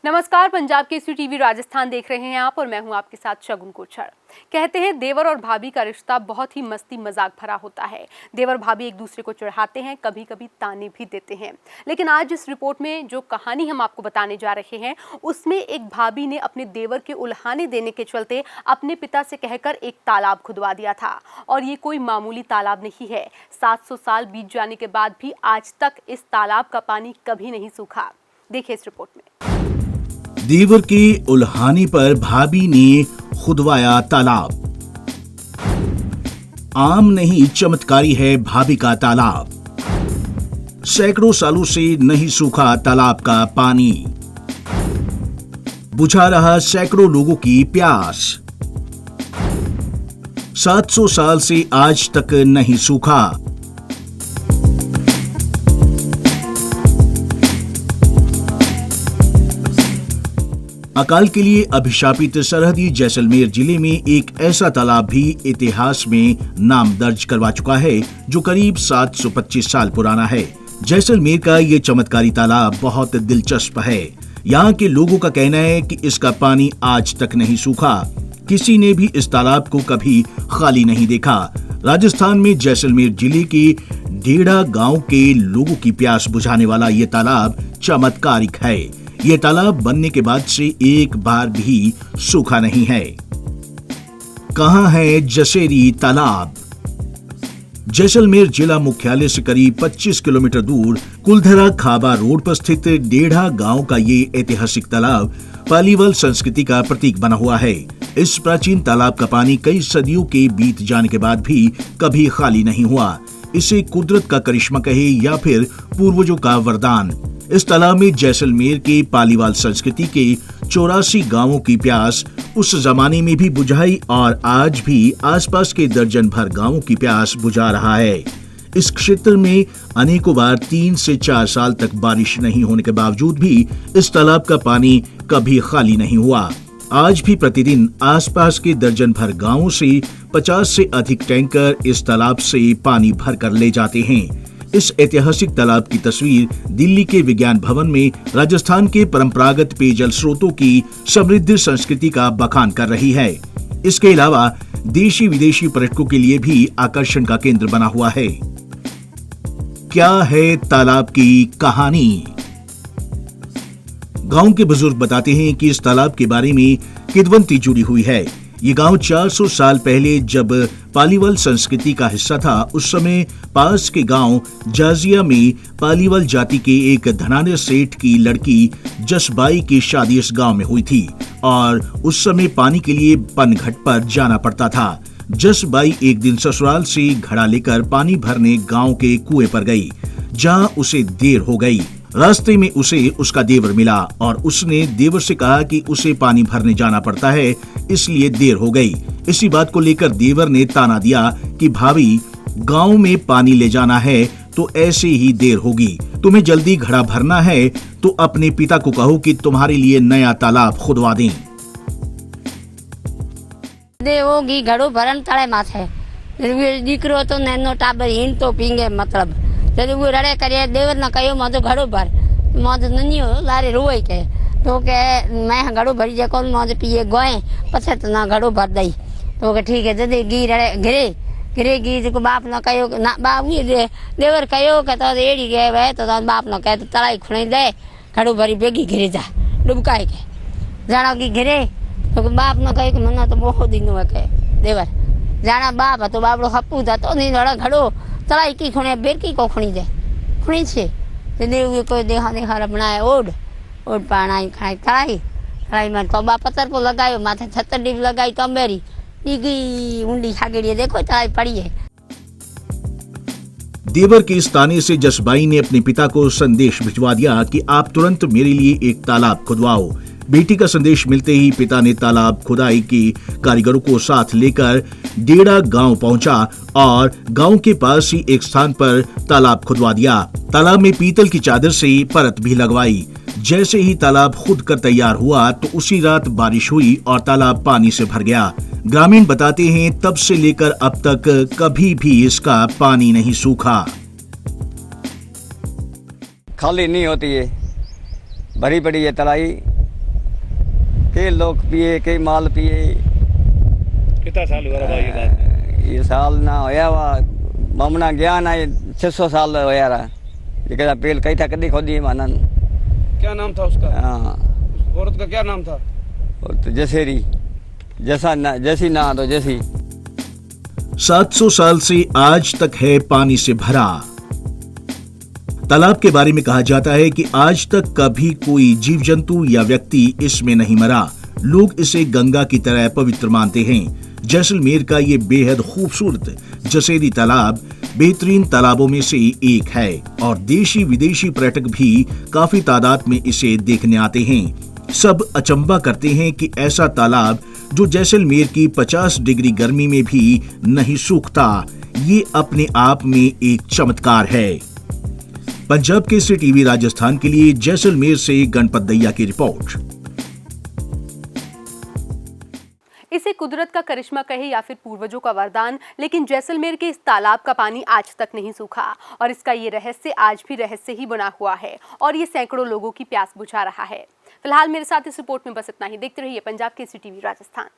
नमस्कार, पंजाब केसरी टीवी राजस्थान देख रहे हैं आप और मैं हूं आपके साथ शगुन कोछड़। कहते हैं देवर और भाभी का रिश्ता बहुत ही मस्ती मजाक भरा होता है। देवर भाभी एक दूसरे को चिढ़ाते हैं, कभी कभी ताने भी देते हैं। लेकिन आज इस रिपोर्ट में जो कहानी हम आपको बताने जा रहे हैं उसमें एक भाभी ने अपने देवर के उल्हाने देने के चलते अपने पिता से कहकर एक तालाब खुदवा दिया था। और ये कोई मामूली तालाब नहीं है। 700 साल बीत जाने के बाद भी आज तक इस तालाब का पानी कभी नहीं सूखा। देखिए इस रिपोर्ट में। देवर के उल्हाने पर भाभी ने खुदवाया तालाब। आम नहीं चमत्कारी है भाभी का तालाब। सैकड़ों सालों से नहीं सूखा तालाब का पानी, बुझा रहा सैकड़ों लोगों की प्यास। 700 साल से आज तक नहीं सूखा। अकाल के लिए अभिशापित सरहदी जैसलमेर जिले में एक ऐसा तालाब भी इतिहास में नाम दर्ज करवा चुका है जो करीब 725 साल पुराना है। जैसलमेर का ये चमत्कारी तालाब बहुत दिलचस्प है। यहाँ के लोगों का कहना है कि इसका पानी आज तक नहीं सूखा। किसी ने भी इस तालाब को कभी खाली नहीं देखा। राजस्थान में जैसलमेर जिले के ढेड़ा गांव के लोगों की प्यास बुझाने वाला ये तालाब चमत्कारिक है। ये तालाब बनने के बाद से एक बार भी सूखा नहीं है। कहां है जसेरी तालाब? जैसलमेर जिला मुख्यालय से करीब 25 किलोमीटर दूर कुलधरा खाबा रोड पर स्थित डेढ़ा गांव का ये ऐतिहासिक तालाब पालीवाल संस्कृति का प्रतीक बना हुआ है। इस प्राचीन तालाब का पानी कई सदियों के बीत जाने के बाद भी कभी खाली नहीं हुआ। इसे कुदरत का करिश्मा कहे या फिर पूर्वजों का वरदान। इस तालाब में जैसलमेर के पालीवाल संस्कृति के 84 गांवों की प्यास उस जमाने में भी बुझाई और आज भी आसपास के दर्जन भर गांवों की प्यास बुझा रहा है। इस क्षेत्र में अनेकों बार 3 से 4 साल तक बारिश नहीं होने के बावजूद भी इस तालाब का पानी कभी खाली नहीं हुआ। आज भी प्रतिदिन आसपास के दर्जन भर गांवों से 50 से अधिक टैंकर इस तालाब से पानी भर कर ले जाते हैं। इस ऐतिहासिक तालाब की तस्वीर दिल्ली के विज्ञान भवन में राजस्थान के परंपरागत पेयजल स्रोतों की समृद्ध संस्कृति का बखान कर रही है। इसके अलावा देशी विदेशी पर्यटकों के लिए भी आकर्षण का केंद्र बना हुआ है। क्या है तालाब की कहानी? गांव के बुजुर्ग बताते हैं कि इस तालाब के बारे में किंवदंती जुड़ी हुई है। ये गांव 400 साल पहले जब पालीवाल संस्कृति का हिस्सा था, उस समय पास के गांव जाजिया में पालीवाल जाति के एक धनाढ्य सेठ की लड़की जसबाई की शादी इस गांव में हुई थी और उस समय पानी के लिए पनघट पर जाना पड़ता था। जसबाई एक दिन ससुराल से घड़ा लेकर पानी भरने गांव के कुएं पर गई, जहां उसे देर हो गई। रास्ते में उसे उसका देवर मिला और उसने देवर से कहा कि उसे पानी भरने जाना पड़ता है, इसलिए देर हो गई। इसी बात को लेकर देवर ने ताना दिया कि भाभी, गांव में पानी ले जाना है तो ऐसे ही देर होगी। तुम्हें जल्दी घड़ा भरना है तो अपने पिता को कहो कि तुम्हारे लिए नया तालाब खुदवा दें। देवोगी घड़ो भरन तळे माथे दीकरो तो नैनो टाबर हीन तो पींगे मतलब जब वो रड़े करे देवर ना कहो मो घड़ो भर मो ननी हो लारे रोए के तो के मैं घड़ो भरी जे कौन मो पिए गोए पछे तो ना घड़ो भर दई तो के ठीक है जदे गी रड़े घिरे घिरे गी जो बाप ना कहो ना बाप देवर कहो के तो एड़ी गए वे तो बाप ना कहे तो तलाई खुणी दे घड़ो भरी बेगी घिरे जा डुबकाए के जाना की घिरे तो बाप ना कहे कि मना तो मोह दीनो है के देवर जाना बाप तो बापड़ो हप्पू था तो नहीं रड़ा घड़ो तलाई की खुणे बेरकी को खुणी दे खुणी छे ते देव कोई देखा बनाए ओड पाणाई खाई तलाई में तो बा पत्थर को लगायो माथे 76 डीब लगाई तंबेरी डीगी ऊंडी खागड़ी देखो तलाई पड़ी है। देवर के इस ताने से जसबाई ने अपने पिता को संदेश भिजवा दिया कि आप तुरंत मेरे लिए एक तालाब खुदवाओ। बेटी का संदेश मिलते ही पिता ने तालाब खुदाई के कारीगरों को साथ लेकर डेढ़ा गांव पहुंचा और गांव के पास ही एक स्थान पर तालाब खुदवा दिया। तालाब में पीतल की चादर से परत भी लगवाई। जैसे ही तालाब खुद कर तैयार हुआ तो उसी रात बारिश हुई और तालाब पानी से भर गया। ग्रामीण बताते हैं तब से लेकर अब तक कभी भी इसका पानी नहीं सूखा। खाली नहीं होती है, भरी पड़ी है तलाई, कई लोग पिए, कई माल पिए। कितना साल हुआ भाई ये बात? ये साल ना होया वा मामना गया ना 600 साल होया रहा। ये कहता पेल कहीं था कदी खोदी मानन। क्या नाम था उसका? हाँ, औरत का क्या नाम था? और तो जैसेरी, जैसा ना जैसी ना तो जैसी। 700 साल से आज तक है पानी से भरा। तालाब के बारे में कहा जाता है कि आज तक कभी कोई जीव जंतु या व्यक्ति इसमें नहीं मरा। लोग इसे गंगा की तरह पवित्र मानते हैं। जैसलमेर का ये बेहद खूबसूरत जसेरी तालाब बेहतरीन तालाबों में से एक है और देशी विदेशी पर्यटक भी काफी तादाद में इसे देखने आते हैं। सब अचंभा करते हैं कि ऐसा तालाब जो जैसलमेर की 50 डिग्री गर्मी में भी नहीं सूखता, ये अपने आप में एक चमत्कार है। पंजाब केसरी टीवी राजस्थान के लिए जैसलमेर से गणपत दैया की रिपोर्ट। इसे कुदरत का करिश्मा कहे या फिर पूर्वजों का वरदान, लेकिन जैसलमेर के इस तालाब का पानी आज तक नहीं सूखा और इसका ये रहस्य आज भी रहस्य ही बना हुआ है और ये सैकड़ों लोगों की प्यास बुझा रहा है। फिलहाल मेरे साथ इस रिपोर्ट में बस इतना ही। देखते रहिए पंजाब केसरी टीवी राजस्थान।